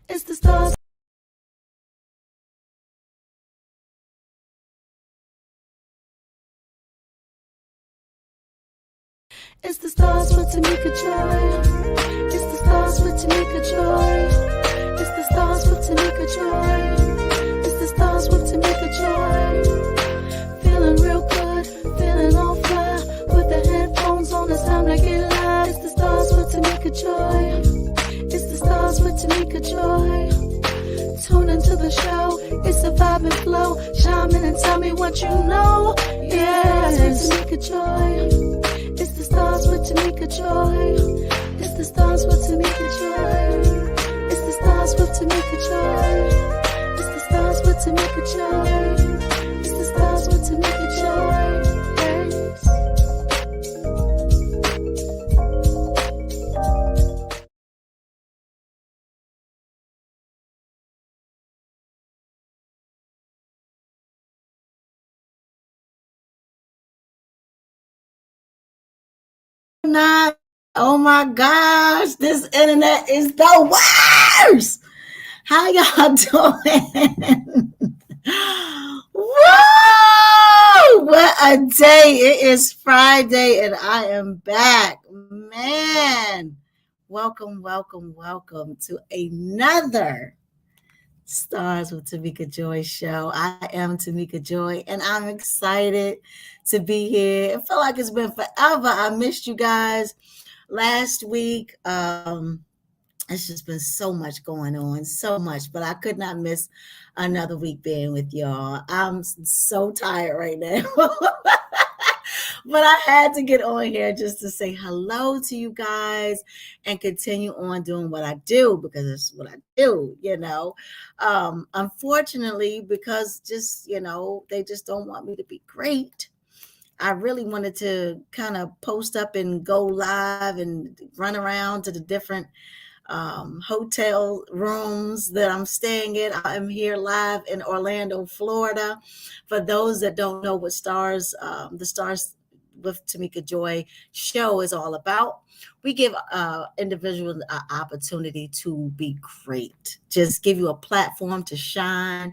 It's the stars. It's the stars with Tamika Joy. It's the stars with Tamika Joy. It's the stars with Tamika Joy. It's the stars with Tamika Joy. Feeling real good, feeling all fly. Put the headphones on, it's time to get live. It's the stars with Tamika Joy. It's the stars with Tamika Joy. Tune into the show, it's a vibe and flow. Chime in and tell me what you know. Yes, Tamika Joy. It's the stars with Tamika Joy. It's the stars with Tamika Joy. It's the stars with Tamika Joy. It's the stars with Tamika Joy. It's the stars with Tamika Joy. Not. Oh my gosh, this internet is the worst. How y'all doing? Whoa! What a day. It is Friday and I am back. Man, welcome to another Stars with Tamika Joy show. I am Tamika Joy and I'm excited to be here. It felt like it's been forever. I missed you guys last week. It's just been so much going on, so much, but I could not miss another week being with y'all. I'm so tired right now. But I had to get on here just to say hello to you guys and continue on doing what I do because it's what I do. Unfortunately, because they just don't want me to be great. I really wanted to kind of post up and go live and run around to the different hotel rooms that I'm staying in. I'm here live in Orlando, Florida. For those that don't know what the Stars with Tamika Joy show is all about, we give individuals an opportunity to be great. Just give you a platform to shine.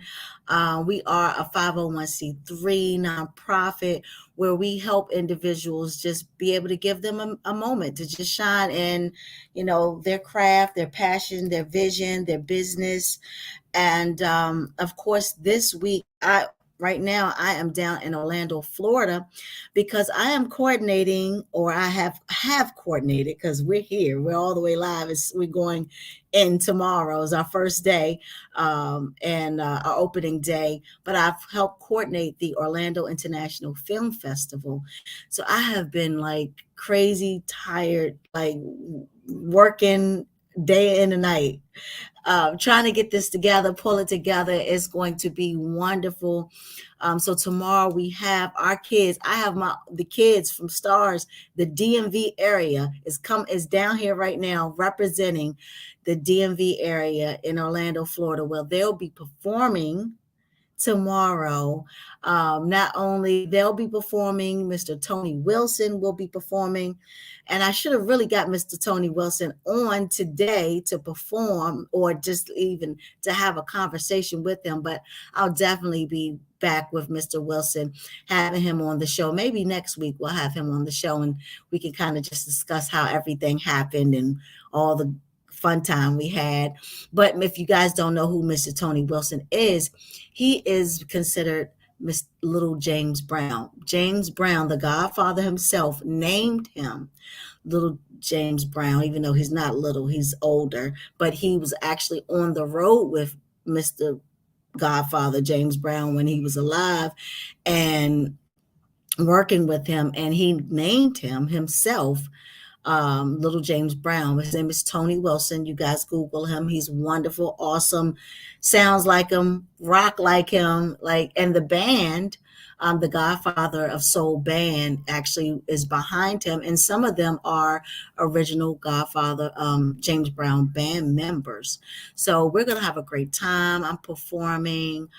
We are a 501c3 nonprofit where we help individuals just be able to give them a moment to just shine in, their craft, their passion, their vision, their business. And of course, this week, right now I am down in Orlando, Florida, because I am coordinating, or I have coordinated, because we're here, we're all the way live. We're going in tomorrow is our first day, and our opening day. But I've helped coordinate the Orlando International Film Festival. So I have been like crazy tired, like working day and night, trying to get this together, pull it together. Is going to be wonderful. So tomorrow we have our kids. I have the kids from Stars. The DMV area is down here right now representing the DMV area in Orlando, Florida. Well, they'll be performing tomorrow. Not only they'll be performing, Mr. Tony Wilson will be performing. And I should have really got Mr. Tony Wilson on today to perform, or just even to have a conversation with him. But I'll definitely be back with Mr. Wilson, having him on the show. Maybe next week we'll have him on the show and we can kind of just discuss how everything happened and all the fun time we had. But if you guys don't know who Mr. Tony Wilson is, he is considered Miss Little James Brown. James Brown, the Godfather himself, named him Little James Brown, even though he's not little, he's older. But he was actually on the road with Mr. Godfather James Brown when he was alive and working with him, and he named him himself Little James Brown. His name is Tony Wilson. You guys Google him. He's wonderful, awesome, sounds like him, rock like him, and the band, the Godfather of Soul Band, actually is behind him, and some of them are original Godfather James Brown band members. So we're gonna have a great time. I'm performing.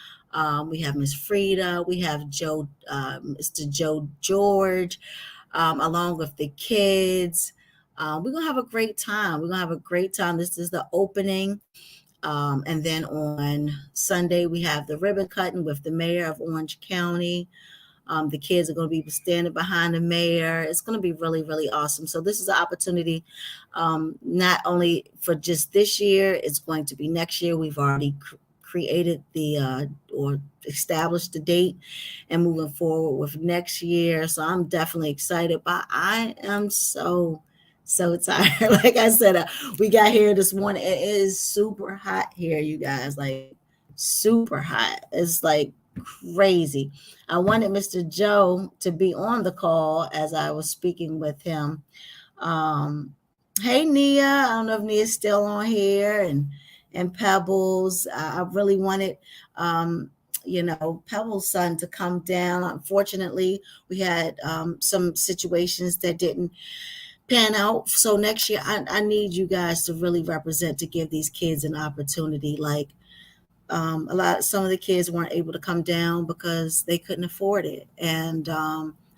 We have Miss Frida. We have Mr. Joe George, along with the kids. We're gonna have a great time. We're gonna have a great time. This is the opening. And then on Sunday, we have the ribbon cutting with the mayor of Orange County. The kids are going to be standing behind the mayor. It's going to be really, really awesome. So this is an opportunity, not only for just this year, it's going to be next year. We've already created or established the date and moving forward with next year. So I'm definitely excited, but I am so tired. Like I said, we got here this morning. It is super hot here, you guys, like super hot. It's like crazy. I wanted Mr. Joe to be on the call as I was speaking with him. Hey Nia, I don't know if Nia's still on here, and Pebbles. I really wanted Pebbles' son to come down. Unfortunately, we had some situations that didn't pan out. So next year, I need you guys to really represent, to give these kids an opportunity. Like some of the kids weren't able to come down because they couldn't afford it. And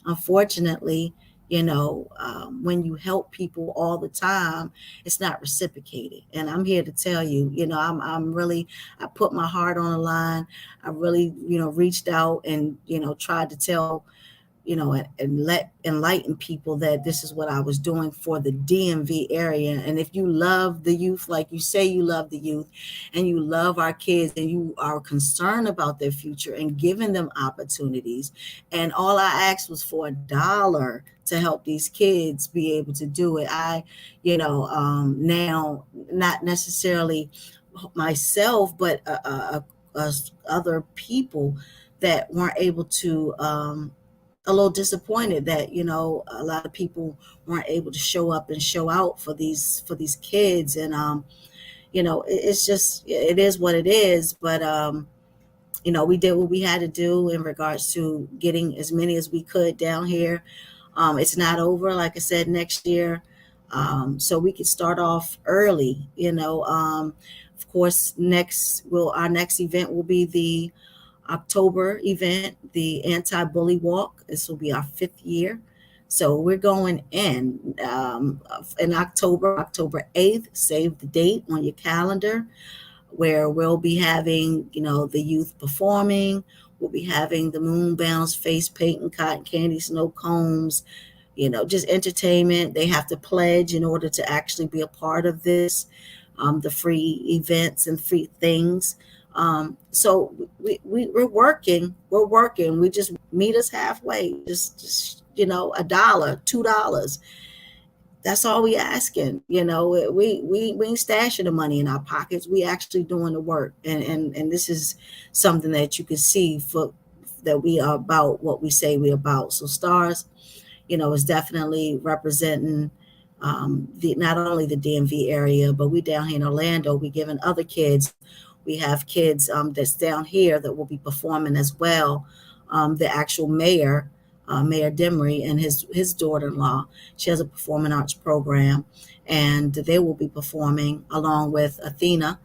unfortunately, when you help people all the time, it's not reciprocated. And I'm here to tell you, I put my heart on the line. I really, reached out and, tried to tell, and let enlighten people that this is what I was doing for the DMV area. And if you love the youth, like you say you love the youth, and you love our kids, and you are concerned about their future and giving them opportunities, and all I asked was for $1 to help these kids be able to do it. Now, not necessarily myself, but other people that weren't able to, a little disappointed that a lot of people weren't able to show up and show out for these kids. And it's just, it is what it is. But we did what we had to do in regards to getting as many as we could down here. It's not over, like I said, next year. So we can start off early. Of course, our next event will be the October event, the anti-bully walk. This will be our 5th year. So we're going in October 8th. Save the date on your calendar, where we'll be having, the youth performing. We'll be having the moon bounce, face painting, cotton candy, snow combs, just entertainment. They have to pledge in order to actually be a part of this, the free events and free things. So we're working. We just meet us halfway. Just $1, $2. That's all we asking. We ain't stashing the money in our pockets. We actually doing the work. And this is something that you can see that we are about what we say we're about. So Stars, is definitely representing not only the DMV area, but we down here in Orlando, we giving other kids. We have kids that's down here that will be performing as well. The actual mayor, Mayor Demery, and his daughter-in-law, she has a performing arts program, and they will be performing along with Athena.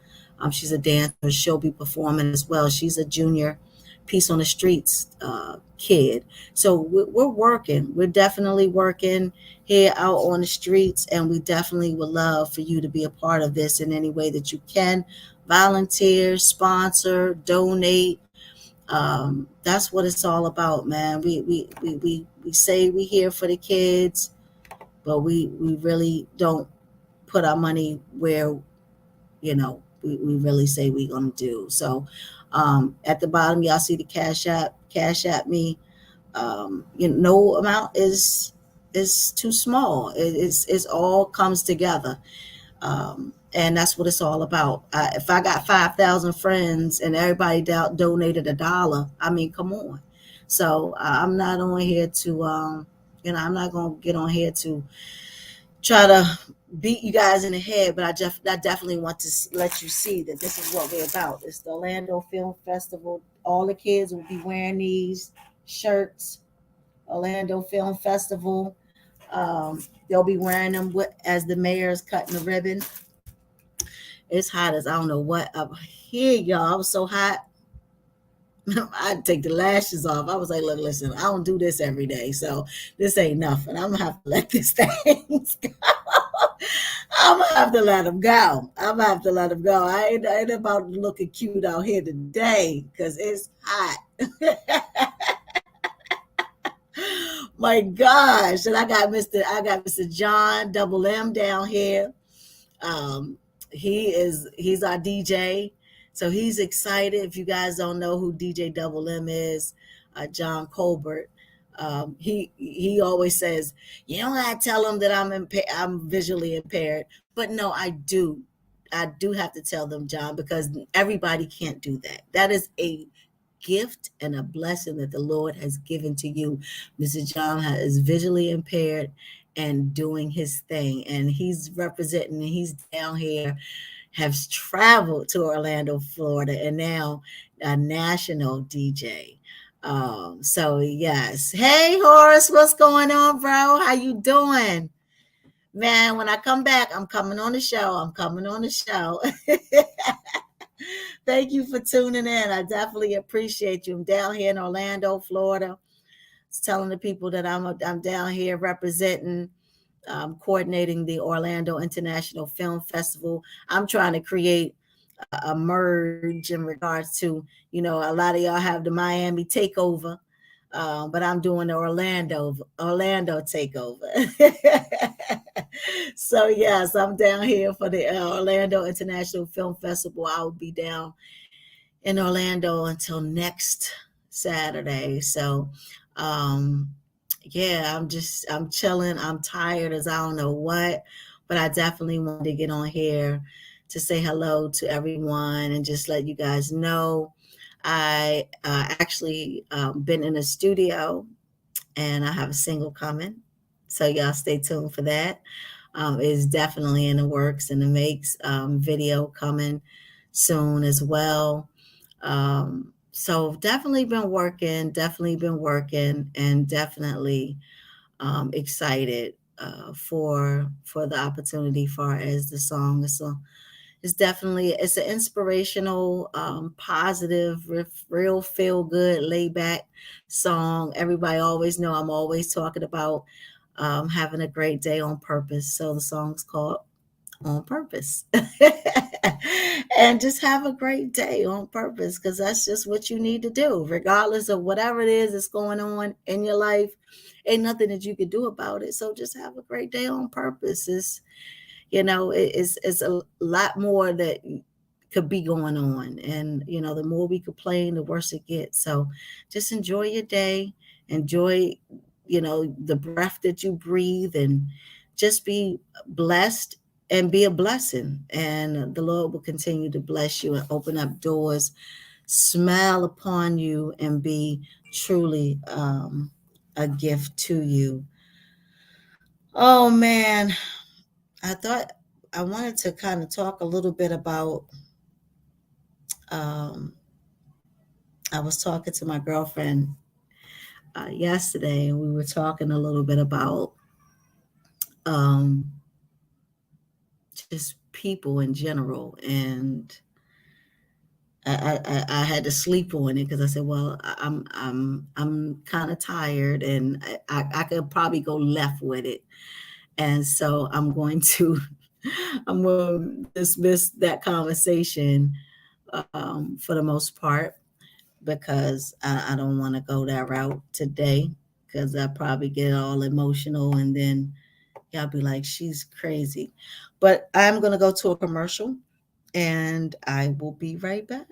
She's a dancer. She'll be performing as well. She's a junior Peace on the Streets kid. So we're working. We're definitely working here out on the streets, and we definitely would love for you to be a part of this in any way that you can. Volunteer, sponsor, donate. That's what it's all about, man. We say we here for the kids, but we really don't put our money where we really say we're gonna do. So at the bottom, y'all see the Cash App me. No amount is too small. It's all comes together. And that's what it's all about. If I got 5,000 friends and everybody donated $1, I mean, come on. So I'm not on here to, I'm not going to get on here to try to beat you guys in the head, but I definitely want to let you see that this is what we're about. It's the Orlando Film Festival. All the kids will be wearing these shirts, Orlando Film Festival. They'll be wearing them as the mayor's cutting the ribbon. It's hot as I don't know what up here, y'all. I was so hot. I'd take the lashes off. I was like, look, listen, I don't do this every day, so this ain't nothing. I'm gonna have to let this thing go. I'm gonna have to let him go. I'm gonna have to let him go. I ain't about looking cute out here today because it's hot. My gosh. And I got Mr. John Double M down here. Um, he's our DJ. So he's excited. If you guys don't know who DJ Double M is, John Colbert. He always says, you don't gotta tell him that I'm visually impaired. But no, I do. I do have to tell them, John, because everybody can't do that. That is a gift and a blessing that the Lord has given to you. Mr. John is visually impaired and doing his thing, and he's representing, and he's down here, has traveled to Orlando, Florida, and now a national DJ. So yes. Hey Horace, what's going on, bro? How you doing? Man, when I come back, I'm coming on the show. Thank you for tuning in. I definitely appreciate you. I'm down here in Orlando, Florida. It's telling the people that I'm down here representing, coordinating the Orlando International Film Festival. I'm trying to create a merge in regards to, a lot of y'all have the Miami takeover, but I'm doing the Orlando takeover. So yes, I'm down here for the Orlando International Film Festival. I will be down in Orlando until next Saturday. So yeah, I'm chilling. I'm tired as I don't know what, but I definitely wanted to get on here to say hello to everyone and just let you guys know I actually been in a studio and I have a single coming. So y'all stay tuned for that. It's definitely in the works and it makes video coming soon as well. So definitely been working and definitely excited for the opportunity far as the song. So it's an inspirational, positive, real feel good, laid back song. Everybody always know I'm always talking about having a great day on purpose. So the song's called On Purpose. And just have a great day on purpose, because that's just what you need to do, regardless of whatever it is that's going on in your life. Ain't nothing that you can do about it. So just have a great day on purpose. It's a lot more that could be going on. And, the more we complain, the worse it gets. So just enjoy your day, enjoy, the breath that you breathe, and just be blessed and be a blessing. And the Lord will continue to bless you and open up doors, smile upon you, and be truly a gift to you. Oh, man. I thought I wanted to kind of talk a little bit about, I was talking to my girlfriend yesterday, and we were talking a little bit about just people in general. And I had to sleep on it because I said, well, I'm kind of tired and I could probably go left with it. And so I'm going to dismiss that conversation for the most part, because I don't want to go that route today, because I probably get all emotional and then y'all be like, she's crazy. But I'm going to go to a commercial and I will be right back.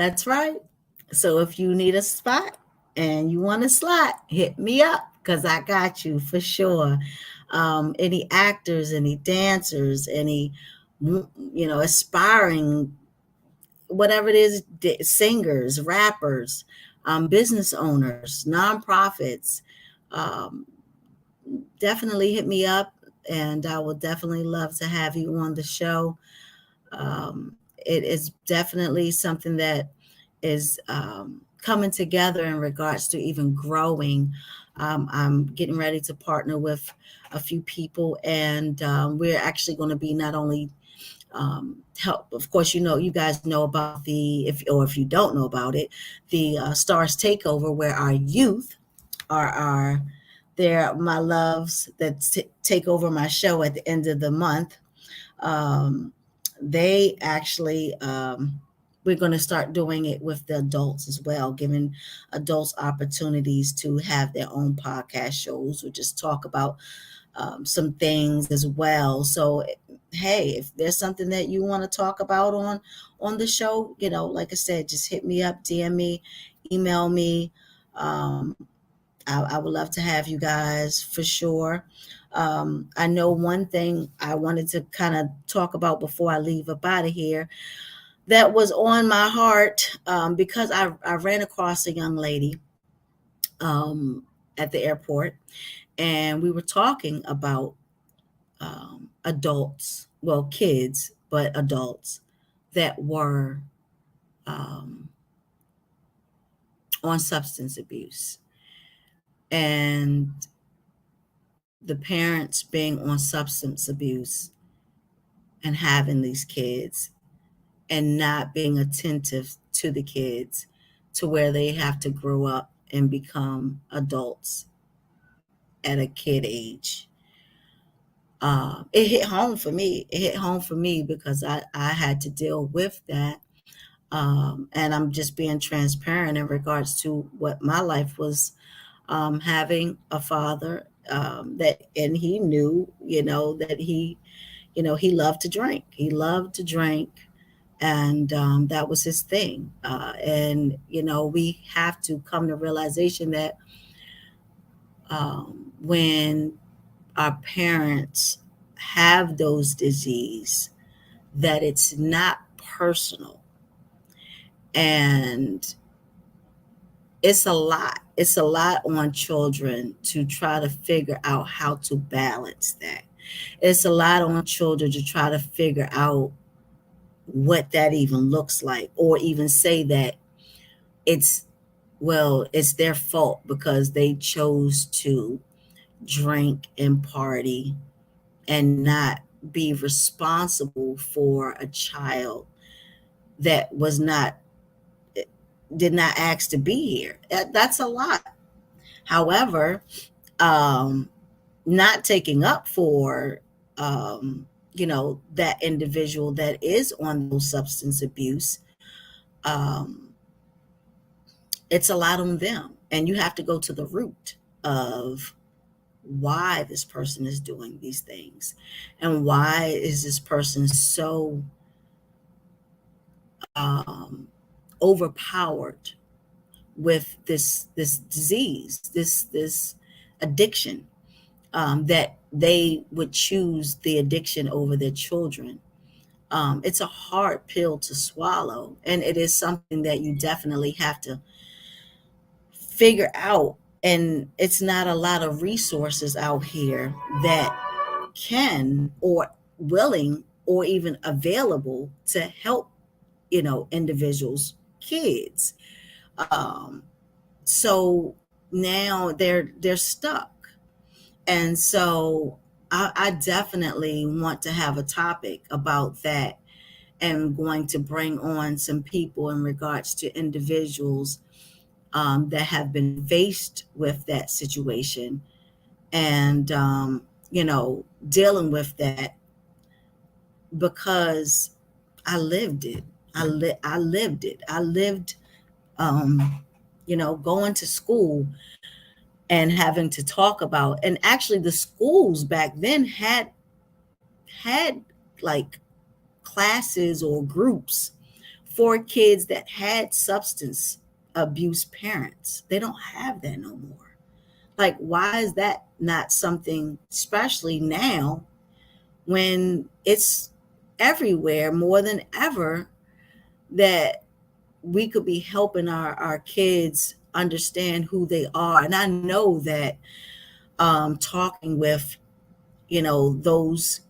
That's right. So if you need a spot and you want a slot, hit me up because I got you for sure. Any actors, any dancers, any aspiring, whatever it is, singers, rappers, business owners, nonprofits, um, definitely hit me up, and I will definitely love to have you on the show. It is definitely something that is coming together in regards to even growing. I'm getting ready to partner with a few people, and we're actually going to be not only help. Of course, you guys know about if you don't know about it, the Stars Takeover, where our youth are they're my loves that take over my show at the end of the month. Um, they actually we're going to start doing it with the adults as well, giving adults opportunities to have their own podcast shows or just talk about some things as well. So hey, if there's something that you want to talk about on the show, like I said, just hit me up, DM me, email me. I would love to have you guys for sure. I know one thing I wanted to kind of talk about before I leave up out of here that was on my heart, because I ran across a young lady at the airport, and we were talking about adults, well, kids, but adults that were um, on substance abuse, and the parents being on substance abuse and having these kids and not being attentive to the kids to where they have to grow up and become adults at a kid age. It hit home for me. It hit home for me because I had to deal with that. And I'm just being transparent in regards to what my life was, having a father, and he knew, that he loved to drink. He loved to drink, and that was his thing. And we have to come to realization that when our parents have those disease, that it's not personal, and it's a lot on children to try to figure out how to balance that. It's a lot on children to try to figure out what that even looks like, or even say that it's it's their fault because they chose to drink and party and not be responsible for a child that did not ask to be here. That's a lot. However, not taking up for that individual that is on those substance abuse, um, it's a lot on them, and you have to go to the root of why this person is doing these things, and why is this person so um, overpowered with this disease, this addiction, that they would choose the addiction over their children. It's a hard pill to swallow, and it is something that you definitely have to figure out. And it's not a lot of resources out here that can or willing or even available to help individuals, kids. um, so now they're stuck. And so I definitely want to have a topic about that, and going to bring on some people in regards to individuals that have been faced with that situation, and dealing with that, because I lived it. I lived it. I lived, going to school and having to talk about, and actually the schools back then had like classes or groups for kids that had substance abuse parents. They don't have that no more. Like, why is that not something, especially now when it's everywhere more than ever, that we could be helping our kids understand who they are? And I know that talking with, those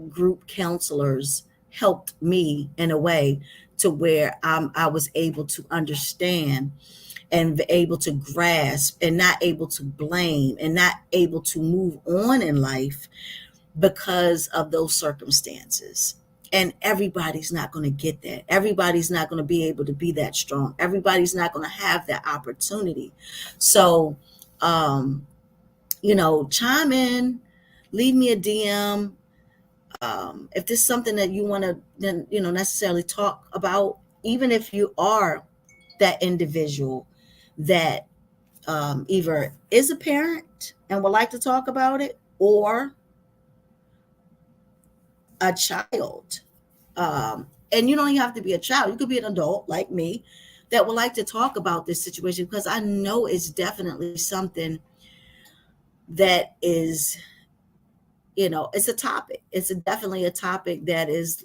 group counselors helped me in a way to where I was able to understand and able to grasp and not able to blame and not able to move on in life because of those circumstances. And everybody's not going to get that. Everybody's not going to be able to be that strong. Everybody's not going to have that opportunity. So, chime in, leave me a DM. If there's something that you want to, necessarily talk about, even if you are that individual that either is a parent and would like to talk about it, or a child. And you don't even have to be a child. You could be an adult like me that would like to talk about this situation, because I know it's definitely something that is, it's a topic. It's definitely a topic that is,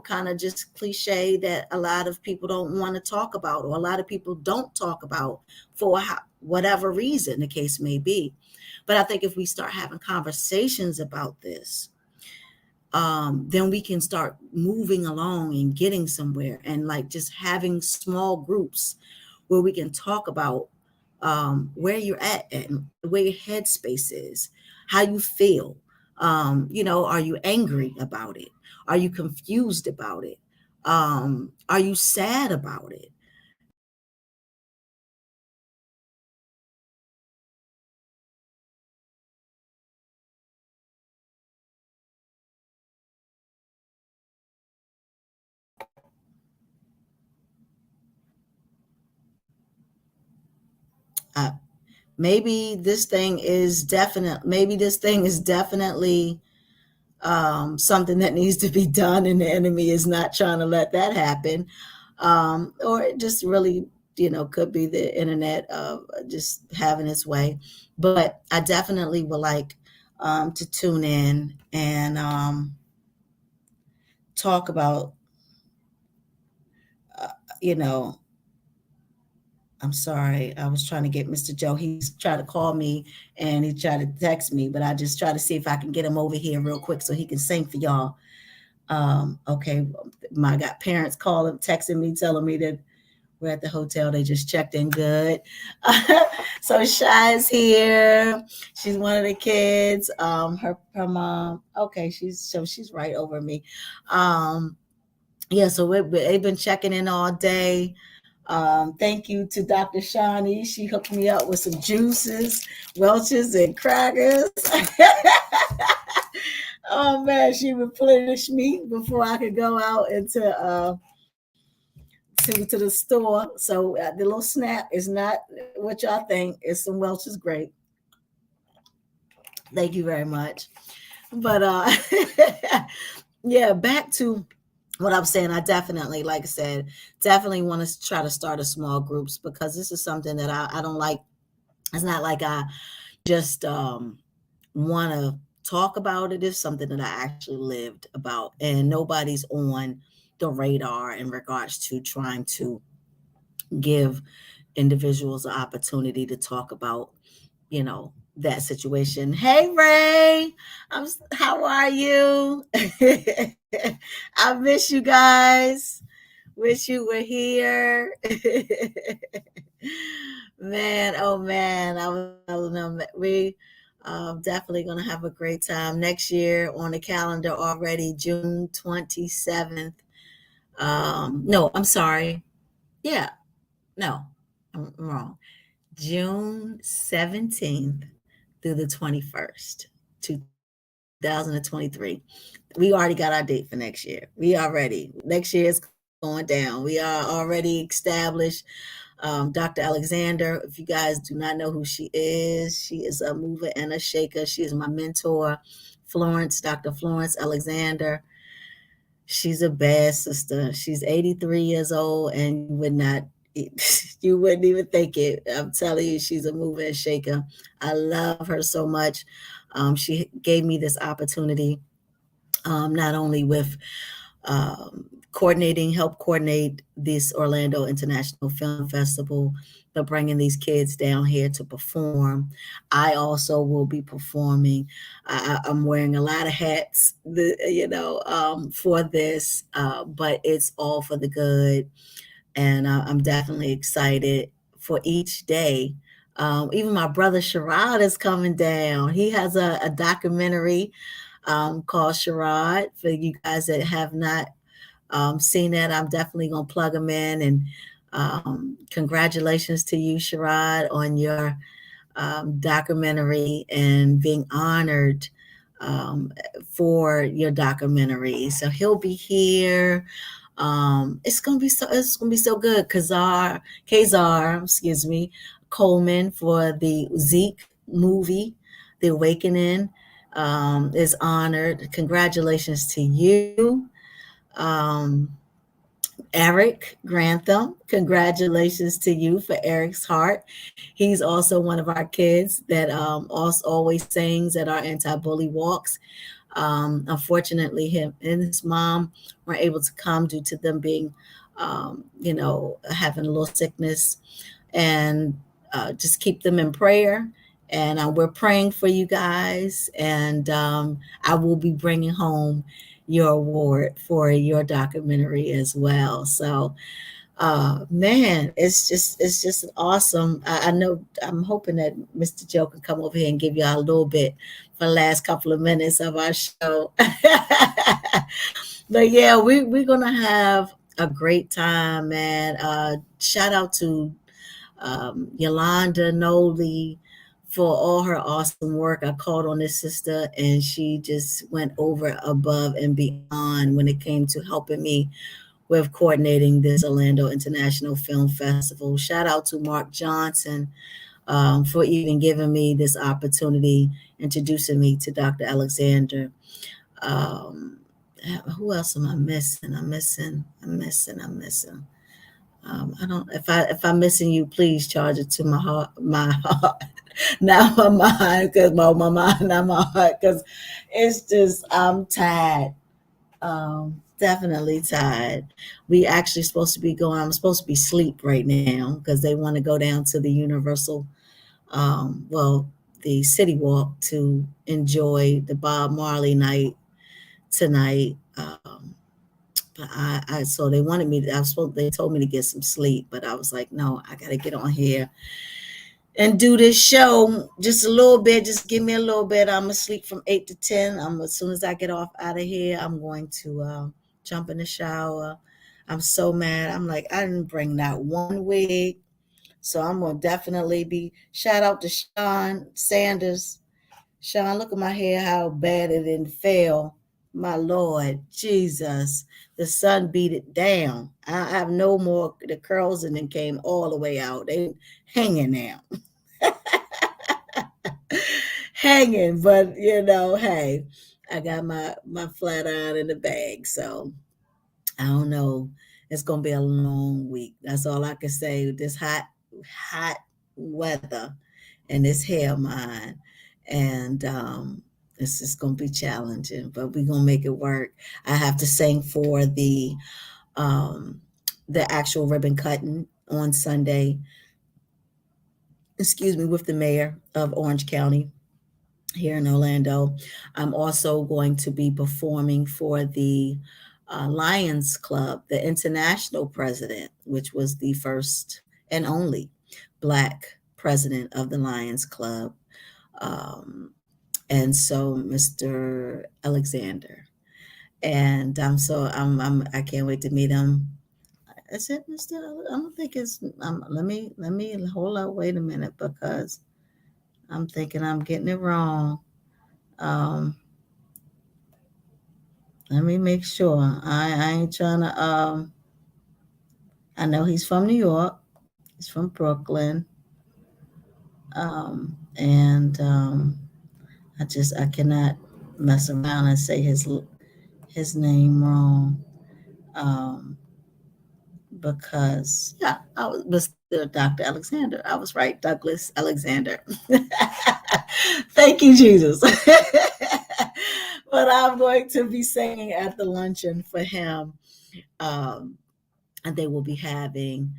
kind of just cliche, that a lot of people don't want to talk about, or a lot of people don't talk about for whatever reason the case may be. But I think if we start having conversations about this, then we can start moving along and getting somewhere, and like just having small groups where we can talk about where you're at and where your headspace is, how you feel. Are you angry about it? Are you confused about it? Are you sad about it? Uh, maybe this thing is definitely something that needs to be done, and the enemy is not trying to let that happen. Or it just really, could be the internet just having its way. But I definitely would like to tune in and talk about, uh, you know, I'm sorry. I was trying to get Mr. Joe. He's trying to call me and he tried to text me, but I just try to see if I can get him over here real quick so he can sing for y'all. Okay. I got parents calling, texting me, telling me that we're at the hotel. They just checked in good. So Shy's here. She's one of the kids. Her mom. Okay. She's right over me. Yeah. So they've been checking in all day. Thank you to Dr. Shawnee. She hooked me up with some juices, Welch's, and crackers. Oh man, she replenished me before I could go out into to the store. So the little snack is not what y'all think. It's some Welch's grape. Thank you very much. But yeah, back to what I'm saying. I definitely, like I said, definitely want to try to start a small groups, because this is something that I don't like. It's not like I just want to talk about it. It's something that I actually lived about, and nobody's on the radar in regards to trying to give individuals an opportunity to talk about, that situation. Hey Ray, how are you? I miss you guys. Wish you were here. Man, oh man, I don't know. We definitely gonna have a great time next year. On the calendar already, June 27th. No, I'm sorry. Yeah, no, I'm wrong. June 17th through the 21st, 2023. We already got our date for next year. Next year is going down. We are already established. Dr. Alexander, if you guys do not know who she is a mover and a shaker. She is my mentor. Dr. Florence Alexander. She's a bad sister. She's 83 years old, and you would not, you wouldn't even think it. I'm telling you, she's a mover and shaker. I love her so much. She gave me this opportunity, not only with help coordinate this Orlando International Film Festival, but bringing these kids down here to perform. I also will be performing. I'm wearing a lot of hats, for this, but it's all for the good. And I'm definitely excited for each day. Even my brother Sherrod is coming down. He has a documentary called Sherrod. For you guys that have not seen that, I'm definitely going to plug him in. And congratulations to you, Sherrod, on your documentary and being honored for your documentary. So he'll be here. It's gonna be so good. Kazar, Coleman, for the Zeke movie, The Awakening, is honored. Congratulations to you. Um, Eric Grantham, congratulations to you for Eric's Heart. He's also one of our kids that also always sings at our anti-bully walks. Unfortunately, him and his mom weren't able to come due to them being, having a little sickness, and just keep them in prayer. And we're praying for you guys. And I will be bringing home your award for your documentary as well. So, man, it's just awesome. I know I'm hoping that Mr. Joe can come over here and give y'all a little bit for the last couple of minutes of our show. But yeah, we're gonna have a great time, man. Shout out to Yolanda Noli for all her awesome work. I called on this sister, and she just went over above and beyond when it came to helping me with coordinating this Orlando International Film Festival. Shout out to Mark Johnson for even giving me this opportunity, introducing me to Dr. Alexander. Um, who else am I missing? I'm missing. I don't. If I'm missing you, please charge it to my heart, not my mind, because my mind, not my heart, because it's just I'm tired. Definitely tired. We actually supposed to be going. I'm supposed to be asleep right now because they want to go down to the Universal, the City Walk to enjoy the Bob Marley night tonight. But so they wanted me to, they told me to get some sleep, but I was like, no, I got to get on here and do this show just a little bit. Just give me a little bit. I'm asleep from 8 to 10. As soon as I get off out of here, I'm going to jump in the shower. I'm so mad. I'm like, I didn't bring that one wig. So I'm going to definitely be, shout out to Sean Sanders. Sean, look at my hair, how bad it didn't fail. My Lord, Jesus, the sun beat it down. I have no more, the curls and then came all the way out. They hanging now. Hanging, but hey, I got my flat iron in the bag. So I don't know. It's gonna be a long week. That's all I can say. This hot weather and this hair of mine. And it's just gonna be challenging, but we're gonna make it work. I have to sing for the actual ribbon cutting on Sunday. Excuse me, with the mayor of Orange County here in Orlando. I'm also going to be performing for the Lions Club, the international president, which was the first and only Black president of the Lions Club. And so Mr. Alexander. And I can't wait to meet him. Is it Mr. I don't think it's, let me hold up, wait a minute, because I'm thinking I'm getting it wrong. Let me make sure. I ain't trying to, I know he's from New York. He's from Brooklyn. And I cannot mess around and say his name wrong. Because I was Mr. Dr. Alexander. I was right, Douglas Alexander. Thank you, Jesus. But I'm going to be singing at the luncheon for him. Um, and they will be having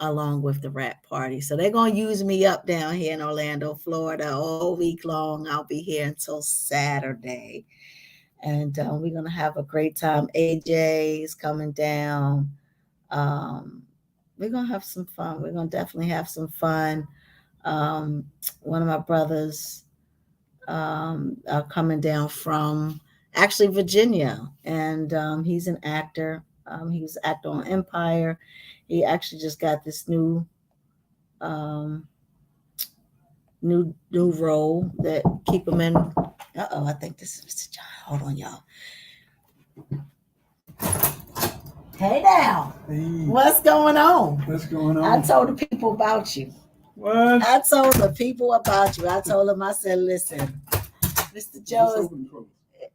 along with the rap party. So they're going to use me up down here in Orlando, Florida all week long. I'll be here until Saturday. And we're going to have a great time. AJ is coming down. Um, we're going to have some fun. We're going to definitely have some fun. One of my brothers are coming down from actually Virginia, and he's an actor. He was an actor on Empire. He actually just got this um, new role that keep him in. I think this is Mr. John. Hold on, y'all. Hey now, what's going on? What's going on? I told the people about you. What? I told the people about you. I told them, I said, listen, Mr. Joe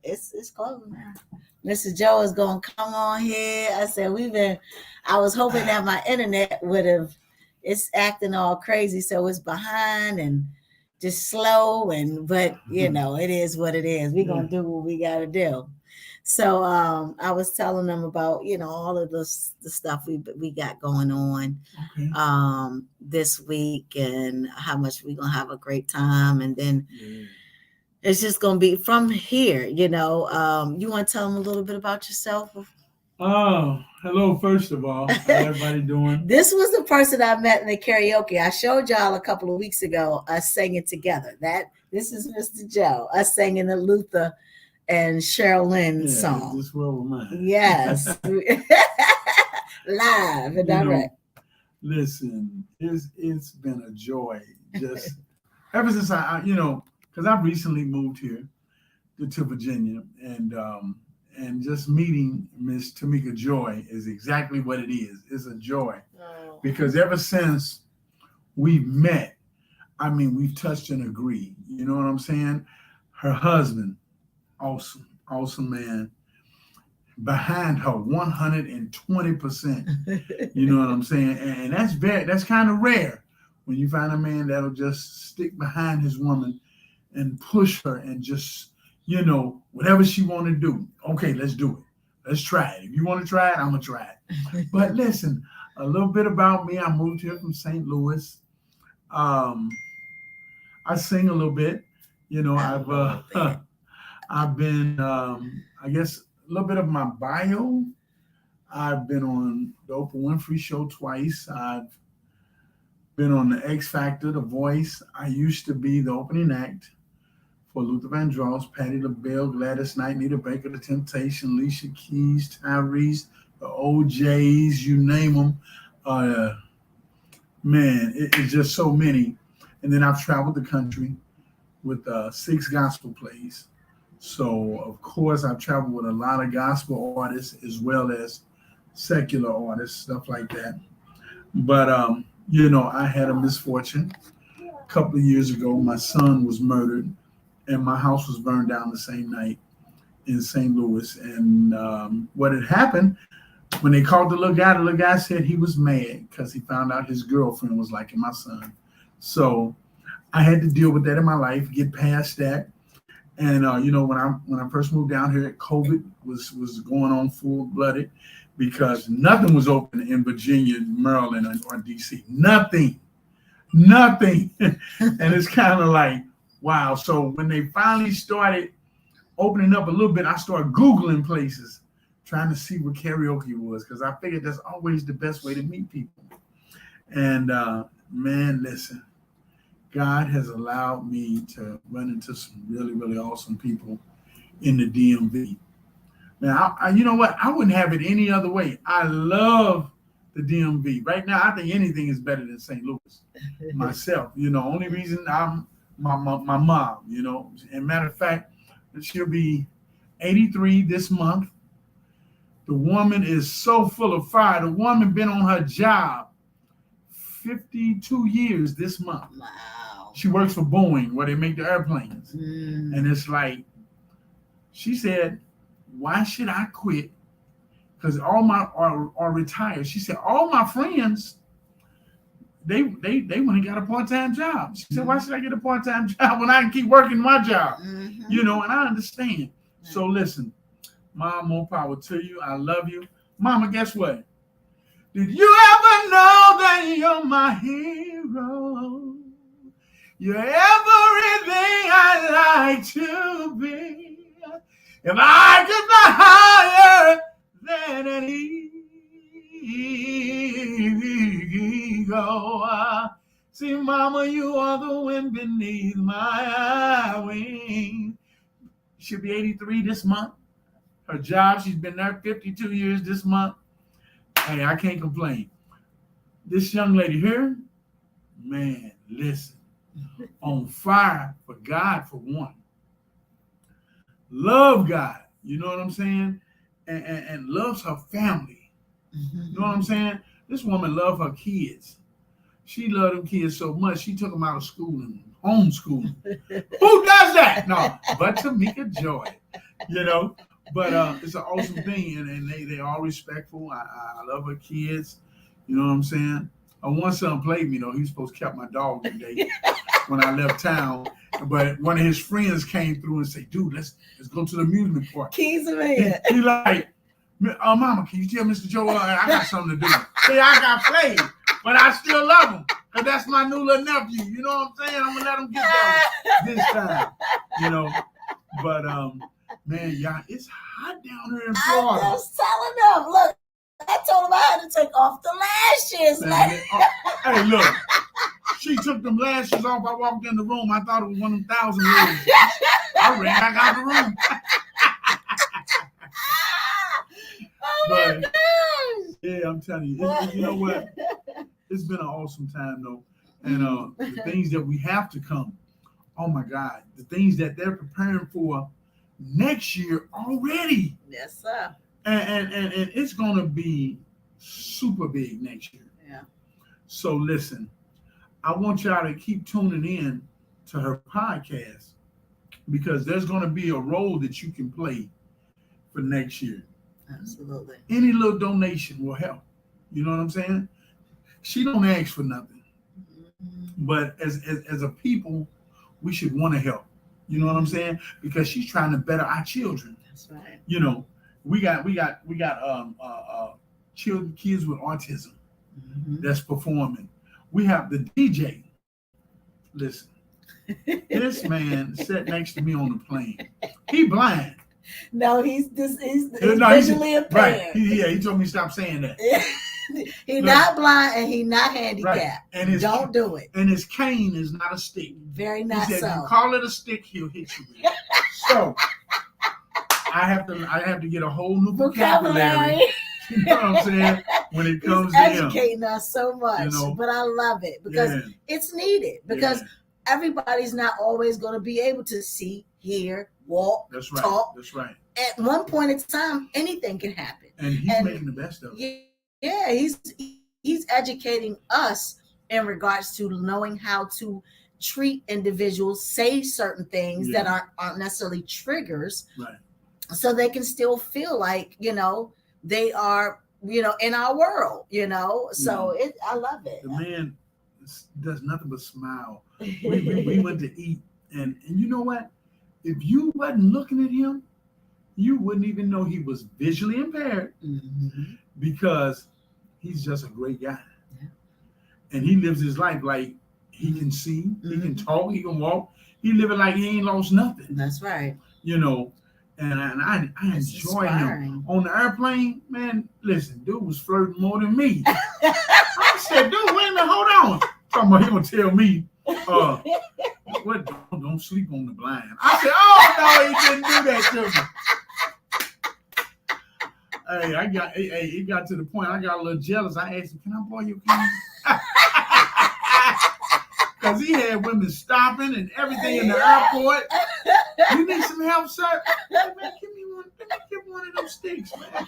is it's closed now. Mr. Joe is gonna come on here. I said I was hoping that my internet would have, it's acting all crazy, so it's behind and just slow, but it is what it is. We're gonna do what we gotta do. So I was telling them about all of the stuff we got going on this week, and how much we're gonna have a great time, and then it's just gonna be from here. You want to tell them a little bit about yourself? Oh, hello, first of all. How everybody doing? This was the person I met in the karaoke. I showed y'all a couple of weeks ago, us singing together. This is Mr. Joe, us singing the Luther and Cheryl Lynn song. This world was mine. Yes. Live and direct. Listen, it's been a joy just ever since because I've recently moved here to Virginia, and just meeting Miss Tamika Joy is exactly what it is. It's a joy. Because ever since we've met, we've touched and agreed. You know what I'm saying? Her husband, awesome man, behind her 120%. You know what I'm saying? And that's kind of rare when you find a man that'll just stick behind his woman and push her and just, whatever she want to do. Okay, let's do it. Let's try it. If you want to try it, I'm going to try it. But listen, a little bit about me. I moved here from St. Louis. I sing a little bit. I've been, I guess, a little bit of my bio. I've been on the Oprah Winfrey Show twice. I've been on the X Factor, The Voice. I used to be the opening act for Luther Vandross, Patti LaBelle, Gladys Knight, Nita Baker, The Temptation, Alicia Keys, Tyrese, the OJs, you name them. It's just so many. And then I've traveled the country with 6 gospel plays. So, of course, I've traveled with a lot of gospel artists as well as secular artists, stuff like that. But, I had a misfortune. A couple of years ago, my son was murdered, and my house was burned down the same night in St. Louis. And what had happened, when they called the little guy said he was mad because he found out his girlfriend was liking my son. So I had to deal with that in my life, get past that. And when I first moved down here, COVID was going on full-blooded because nothing was open in Virginia, Maryland, or DC. Nothing. And it's kind of like, wow. So when they finally started opening up a little bit, I started Googling places, trying to see where karaoke was, because I figured that's always the best way to meet people. And man, listen, God has allowed me to run into some really, really awesome people in the DMV. Now, you know what? I wouldn't have it any other way. I love the DMV. Right now, I think anything is better than St. Louis. Myself, only reason I'm my mom, and matter of fact, she'll be 83 this month. The woman is so full of fire. The woman been on her job 52 years this month. Wow. She works for Boeing, where they make the airplanes. And it's like, she said, why should I quit? Because all my are retired. She said, all my friends, they went and got a part-time job. She said, why should I get a part-time job when I can keep working my job? You know, and I understand. So listen, Mom, more power to you. I love you. Mama, guess what? Did you ever know that you're my hero? You're everything I like to be. If I could fly higher than an eagle. See, Mama, you are the wind beneath my wings. She'll be 83 this month. Her job, she's been there 52 years this month. Hey, I can't complain. This young lady here, man, listen, on fire for God for one. Love God, you know what I'm saying? And loves her family. You know what I'm saying? This woman loved her kids. She loved them kids so much, she took them out of school and homeschooling. Who does that? No, but Tamika Joy, you know. But it's an awesome thing, and they all respectful. I love her kids. You know what I'm saying? One son played me, though. He was supposed to catch my dog today when I left town. But one of his friends came through and said, dude, let's go to the amusement park. Keys of it. He like, Mama, can you tell Mr. Joe I got something to do? See, I got played, but I still love him. Because that's my new little nephew. You know what I'm saying? I'm going to let him get that this time. You know? But, man, y'all, it's hot down here in Florida. I'm just telling them, look, I told him I had to take off the lashes. Hey, look, she took them lashes off. I walked in the room. I thought it was one of them 1,000 roses. I ran back out the room. Oh my gosh. Yeah, I'm telling you, you know what? It's been an awesome time, though. And the things that we have to come, oh my God, the things that they're preparing for next year already. Yes, sir. And it's going to be super big next year. Yeah. So listen, I want y'all to keep tuning in to her podcast because there's going to be a role that you can play for next year. Absolutely. Any little donation will help. You know what I'm saying? She don't ask for nothing. But as a people, we should want to help. You know what I'm saying? Because she's trying to better our children. That's right. You know, we got children, kids with autism that's performing. We have the DJ. Listen, this man sat next to me on the plane. He blind. No, he's visually impaired. Right. He told me to stop saying that. He's not blind and he's not handicapped. Right. And don't do it. And his cane is not a stick. Very nice. He said, if you call it a stick, he'll hit you with it. So I have to get a whole new vocabulary. You know what I'm saying? When it comes to him. Educating us so much. You know, but I love it because it's needed. Because everybody's not always going to be able to see, hear, walk, talk. That's right. At one point in time, anything can happen. And he's making the best of it. Yeah, he's educating us in regards to knowing how to treat individuals, say certain things that aren't necessarily triggers, right? So they can still feel like, you know, they are, you know, in our world, you know. So I love it. The man does nothing but smile. We went to eat, and you know what? If you wasn't looking at him, you wouldn't even know he was visually impaired because he's just a great guy. Yeah. And he lives his life like he can see, he can talk, he can walk. He living like he ain't lost nothing. That's right. You know, and I enjoy him. On the airplane, man, listen, dude was flirting more than me. I said, dude, wait a minute, hold on. Talking about he gonna tell me, what, don't sleep on the blind. I said, oh no, he didn't do that to me. Hey, it got to the point I got a little jealous. I asked him, can I borrow your cane? Because he had women stopping and everything in the airport. You need some help, sir? Hey, man, give me one of those sticks, man.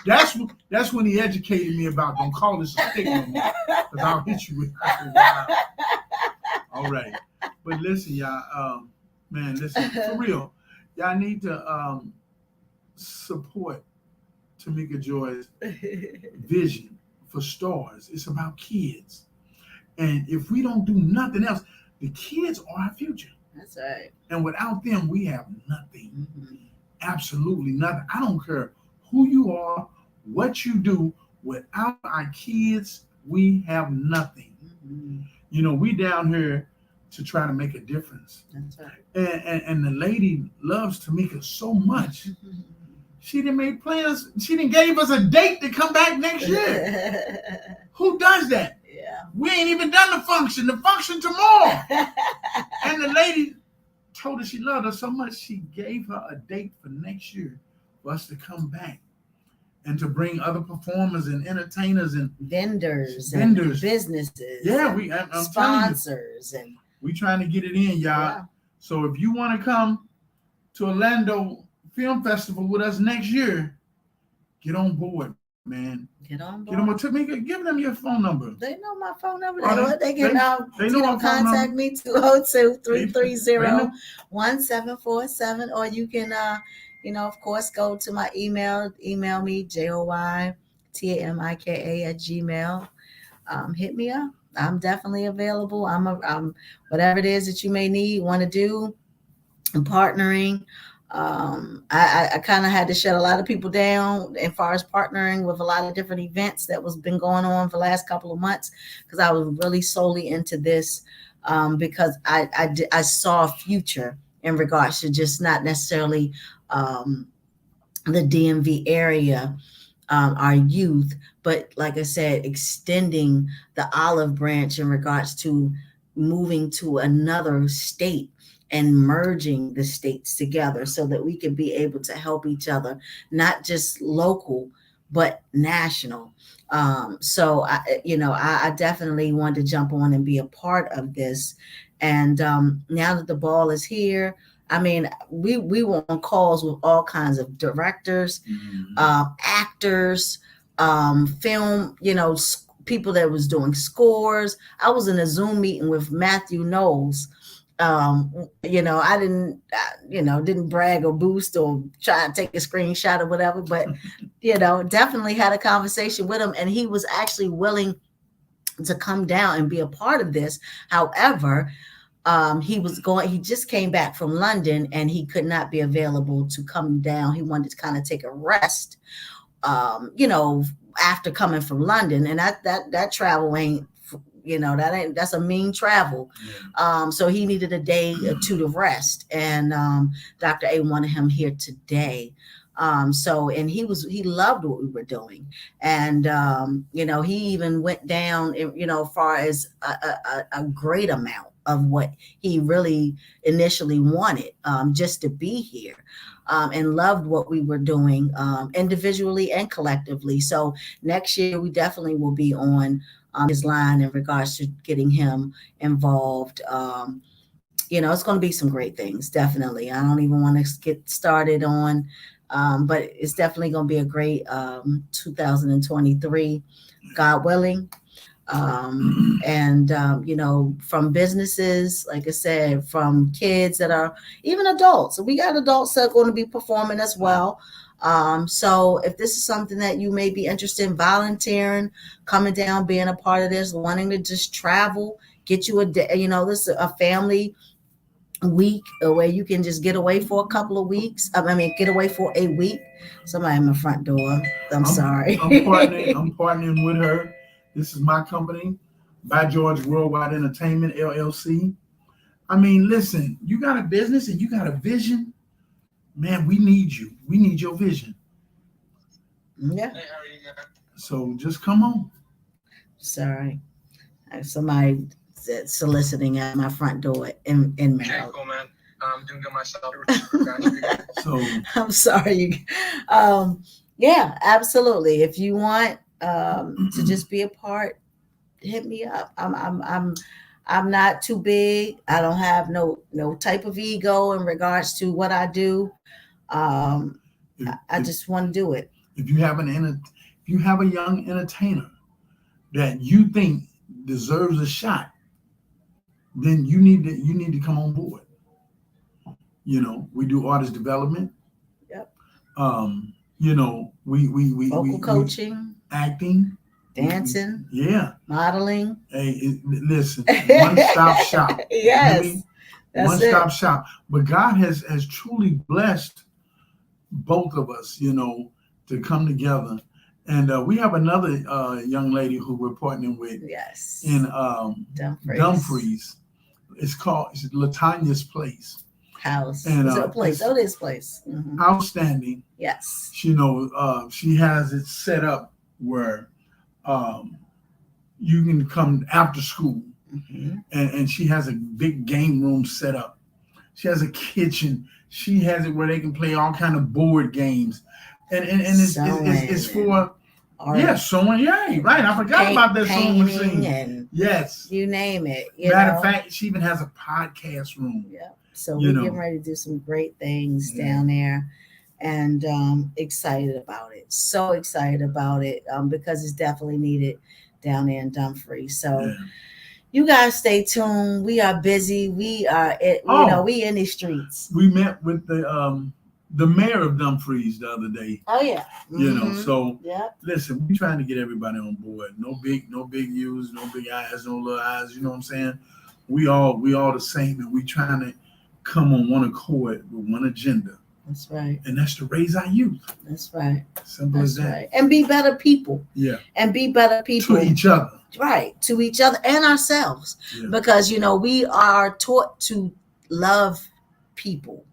That's when he educated me about don't call this a stick no more, because I'll hit you with it. I said, wow. All right. But listen, y'all, man, listen, for real, y'all need to support Tamika Joy's vision for stars. It's about kids. And if we don't do nothing else, the kids are our future. That's right. And without them, we have nothing. Mm-hmm. Absolutely nothing. I don't care who you are, what you do. Without our kids, we have nothing. Mm-hmm. You know, we down here to try to make a difference. That's right. And the lady loves Tamika so much. Mm-hmm. She didn't make plans. She didn't gave us a date to come back next year. Who does that? Yeah. We ain't even done the function. The function tomorrow. And the lady told her she loved her so much, she gave her a date for next year for us to come back and to bring other performers and entertainers and vendors and businesses. Yeah, I'm sponsors telling you, we trying to get it in, y'all. Yeah. So if you want to come to Orlando Film Festival with us next year, get on board, man. Get on board. Get on board. Tamika, give them your phone number. They know my phone number. They can contact me 202-330-1747, or you can of course, go to my email me joytamika@gmail. Hit me up. I'm definitely available. I'm whatever it is that you may need, want to do, and partnering. I kind of had to shut a lot of people down as far as partnering with a lot of different events that was been going on for the last couple of months, because I was really solely into this because I saw a future in regards to just not necessarily the DMV area, our youth, but like I said, extending the olive branch in regards to moving to another state and merging the states together so that we can be able to help each other, not just local, but national. So I definitely wanted to jump on and be a part of this. And now that the ball is here, I mean, we were on calls with all kinds of directors, actors, film, people that was doing scores. I was in a Zoom meeting with Matthew Knowles. I didn't brag or boost or try to take a screenshot or whatever, but, definitely had a conversation with him, and he was actually willing to come down and be a part of this. However, he just came back from London and he could not be available to come down. He wanted to kind of take a rest, after coming from London, and that travel ain't, that's a mean travel. Yeah. So he needed a day or two to rest, and Dr. A wanted him here today. And he loved what we were doing, and he even went down, as far as a great amount of what he really initially wanted, just to be here, and loved what we were doing, individually and collectively. So next year we definitely will be on his line in regards to getting him involved. It's going to be some great things. Definitely. I don't even want to get started on, but it's definitely going to be a great 2023, God willing. From businesses, like I said, from kids that are even adults. So we got adults that are going to be performing as well. So if this is something that you may be interested in volunteering, coming down, being a part of this, wanting to just travel, get you a day, this is a family week where you can just get away for a couple of weeks. Get away for a week. Somebody at my front door. I'm sorry. I'm partnering with her. This is my company, By George Worldwide Entertainment, LLC. Listen, you got a business and you got a vision. Man, we need you. We need your vision. Yeah. So just come on. Sorry. I have somebody soliciting at my front door in Maryland. Cool, man. I'm doing good myself. So I'm sorry. Yeah, absolutely. If you want to just be a part, hit me up. I'm not too big. I don't have no type of ego in regards to what I do. I just want to do it. If you have a young entertainer that you think deserves a shot, then you need to come on board. We do artist development. Yep. You know, Vocal coaching, acting, dancing, yeah. modeling. Hey, listen, one stop shop. Yes, that's one stop shop. But God has truly blessed both of us, you know, to come together. And we have another young lady who we're partnering with Yes. in Dumfries. Dumfries. It's Latanya's Place. House. And is it a place? Oh, this place. Mm-hmm. Outstanding. Yes. You know, she has it set up where you can come after school. Mm-hmm. And she has a big game room set up. She has a kitchen. She has it where they can play all kind of board games. And it's for art. Yeah, sewing. Yeah, right. I forgot about that sewing machine. And yes. You name it. Matter of fact, she even has a podcast room. Yeah. So we're getting ready to do some great things down there. And excited about it. So excited about it because it's definitely needed down there in Dumfries. So you guys stay tuned. We are busy. We are, we in these streets. We met with the mayor of Dumfries the other day. Oh yeah. Mm-hmm. You know, so listen, we're trying to get everybody on board. No big U's, no big I's, no little I's. You know what I'm saying? We all the same, and we trying to come on one accord with one agenda. That's right. And that's to raise our youth. That's right. Simple as that. Right. And be better people. Yeah. And be better people. To each other. Right. To each other and ourselves. Yeah. Because, you know, we are taught to love people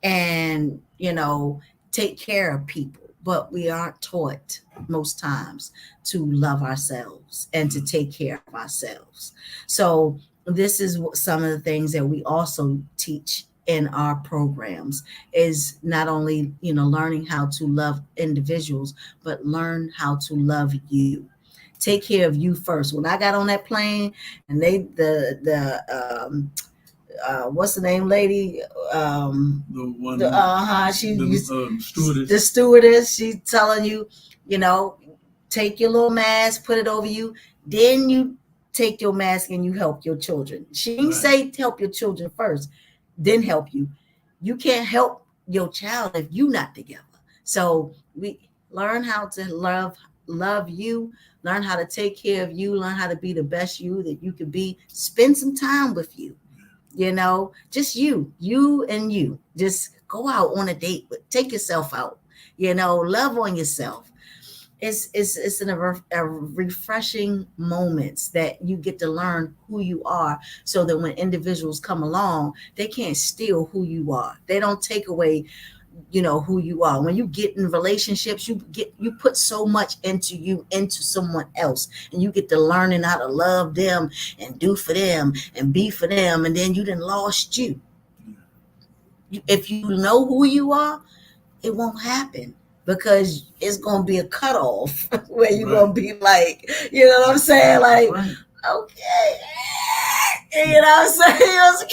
and, you know, take care of people. But we aren't taught most times to love ourselves and to take care of ourselves. So this is some of the things that we also teach in our programs is not only, you know, learning how to love individuals, but learn how to love you. Take care of you first. When I got on that plane and what's the name, lady? The stewardess. She's telling you, you know, take your little mask, put it over you. Then you take your mask and you help your children. She didn't say help your children first, then help you. You can't help your child if you're not together. So we learn how to love you, learn how to take care of you, learn how to be the best you that you could be. Spend some time with you. You know, just you and you. Just go out on a date, take yourself out. You know, love on yourself. It's a refreshing moments that you get to learn who you are, so that when individuals come along, they can't steal who you are. They don't take away, you know, who you are. When you get in relationships, you put so much into someone else, and you get to learning how to love them and do for them and be for them, and then you done lost you. If you know who you are, it won't happen. Because it's going to be a cutoff where you're going to be like, you know what I'm saying? Like, okay. You know what I'm saying?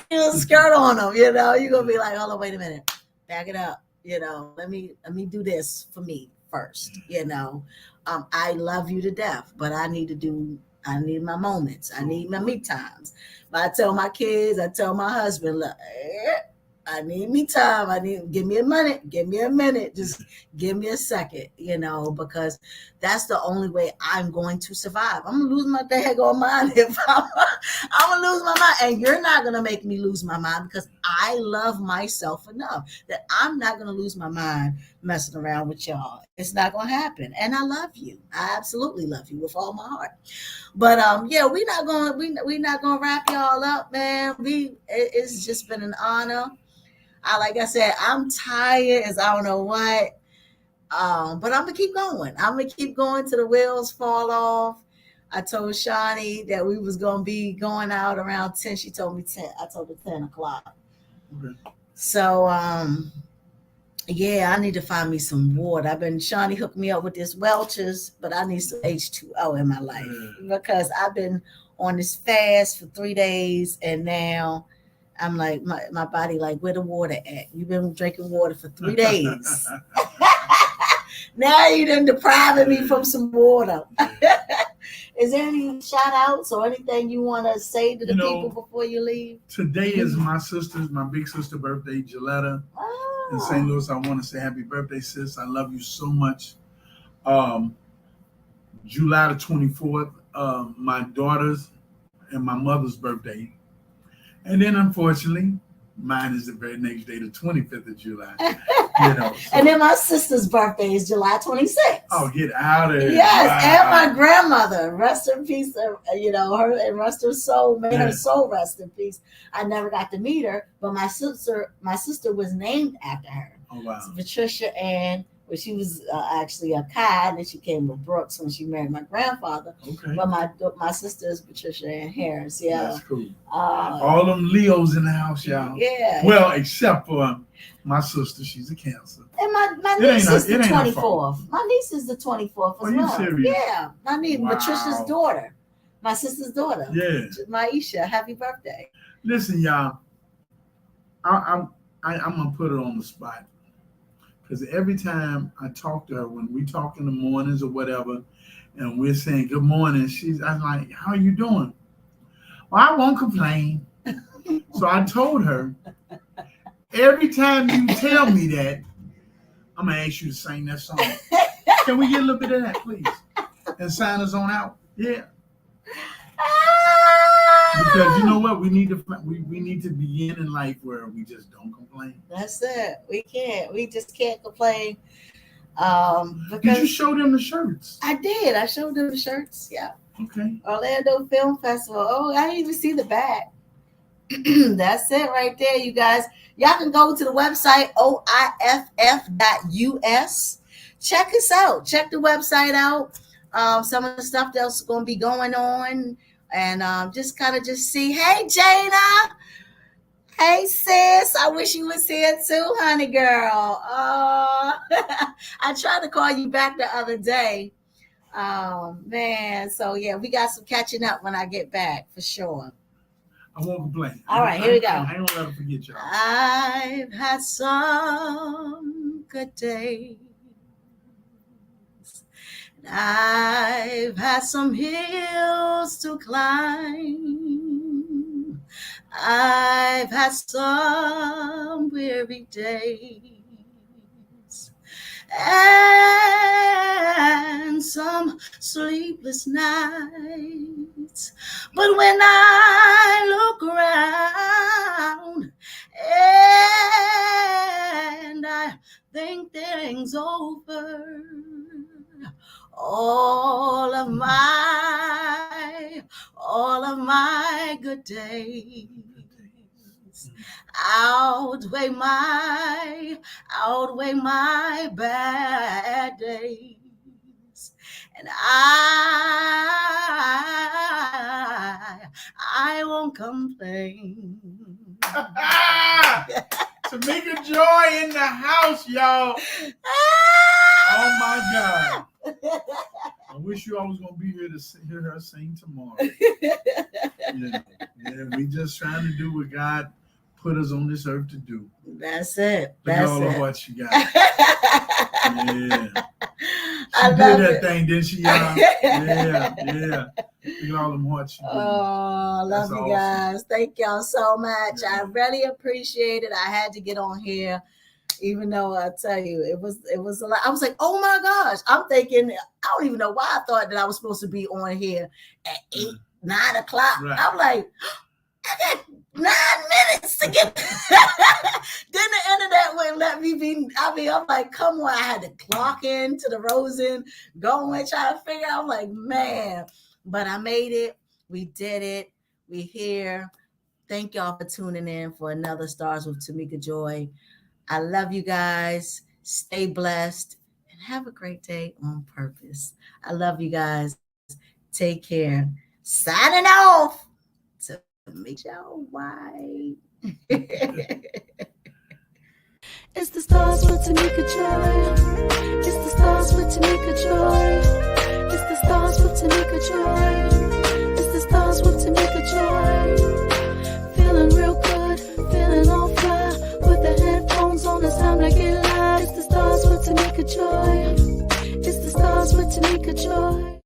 You'll skirt on them, you know? You're going to be like, hold on, wait a minute. Back it up. You know, let me do this for me first. You know, I love you to death, but I need my moments. I need my me times. But I tell my kids, I tell my husband, look, I need me time. Give me a minute. Just give me a second, you know, because that's the only way I'm going to survive. I'm gonna lose my daggone mind if I'm gonna lose my mind. And you're not gonna make me lose my mind, because I love myself enough that I'm not gonna lose my mind messing around with y'all. It's not gonna happen. And I love you. I absolutely love you with all my heart. But we're not gonna wrap y'all up, man. It's just been an honor. Like I said, I'm tired as I don't know what. But I'm gonna keep going. I'm gonna keep going till the wheels fall off. I told Shawnee that we was gonna be going out around 10. She told me 10. I told her 10 o'clock. Okay. So I need to find me some water. Shawnee hooked me up with this Welch's, but I need some H2O in my life because I've been on this fast for 3 days, and now I'm like, my body like, where the water at? You've been drinking water for 3 days. Now you done depriving me from some water. Is there any shout outs or anything you want to say to the people before you leave? Today is my big sister birthday, Gilletta. In St. Louis. I want to say happy birthday, sis. I love you so much. July the 24th, my daughter's and my mother's birthday. And then unfortunately, mine is the very next day, the 25th of July. And then my sister's birthday is July 26th. Oh, get out of here. Yes, wow. and my grandmother, rest in peace, her and rest her soul, may her soul rest in peace. I never got to meet her, but my sister was named after her. Oh, wow. So Patricia Ann, well, she was actually a Kai, and then she came with Brooks when she married my grandfather. Okay. But my sister is Patricia Ann Harris. Yeah. That's cool. All them Leos in the house, y'all. Yeah. Well, except for my sister, she's a Cancer. And my niece is the 24th. My niece is the 24th as well. Are you serious? Yeah. My niece, Patricia's daughter. My sister's daughter. Yeah. Maisha, happy birthday. Listen, y'all. I'm gonna put her on the spot. Because every time I talk to her, when we talk in the mornings or whatever, and we're saying good morning, I'm like, how are you doing? Well, I won't complain. So I told her, every time you tell me that, I'm going to ask you to sing that song. Can we get a little bit of that, please? And sign us on out. Yeah. Because you know what? We need to begin in life where we just don't complain. That's it. We can't. We just can't complain. Did you show them the shirts? I did. I showed them the shirts. Yeah. Okay. Orlando Film Festival. Oh, I didn't even see the back. That's it right there, you guys. Y'all can go to the website oiff.us. Check us out. Check the website out. Some of the stuff that's going to be going on. And just see, hey, Jada. Hey, sis. I wish you was here too, honey girl. I tried to call you back the other day. Man. So, yeah, we got some catching up when I get back, for sure. I won't complain. All right, here we go. I ain't gonna let her forget y'all. I've had some good days. I've had some hills to climb. I've had some weary days and some sleepless nights. But when I look around and I think things over, all of my good days outweigh my bad days, and I won't complain. Tamika Joy in the house, y'all. Oh my God. I wish you all was gonna be here to hear her sing tomorrow. Yeah, we just trying to do what God put us on this earth to do. That's it. Look at all the hearts she got. Yeah, she did that thing, didn't she, y'all? Yeah. Look at all them hearts she did. Oh, love you guys. Thank y'all so much. I really appreciate it. I had to get on here. Even though I tell you, it was a lot. I was like, oh my gosh. I'm thinking, I don't even know why I thought that I was supposed to be on here at 8, 9 o'clock. Right. I'm like, I got 9 minutes to get. Then the internet wouldn't let me be. I'm like, come on. I had to clock in to the Rosen, go and try to figure out. I'm like, man. But I made it. We did it. We here. Thank y'all for tuning in for another Stars with Tamika Joy. I love you guys. Stay blessed and have a great day on purpose. I love you guys. Take care. Signing off. Tamika White. It's the Stars with Tamika Joy. It's the Stars with Tamika Joy. It's the Stars with Tamika Joy. It's the Stars with Tamika Joy. Feeling real good, feeling all fly. With the headphones on, it's time to get live. It's the Stars with Tamika Joy. It's the Stars with Tamika Joy.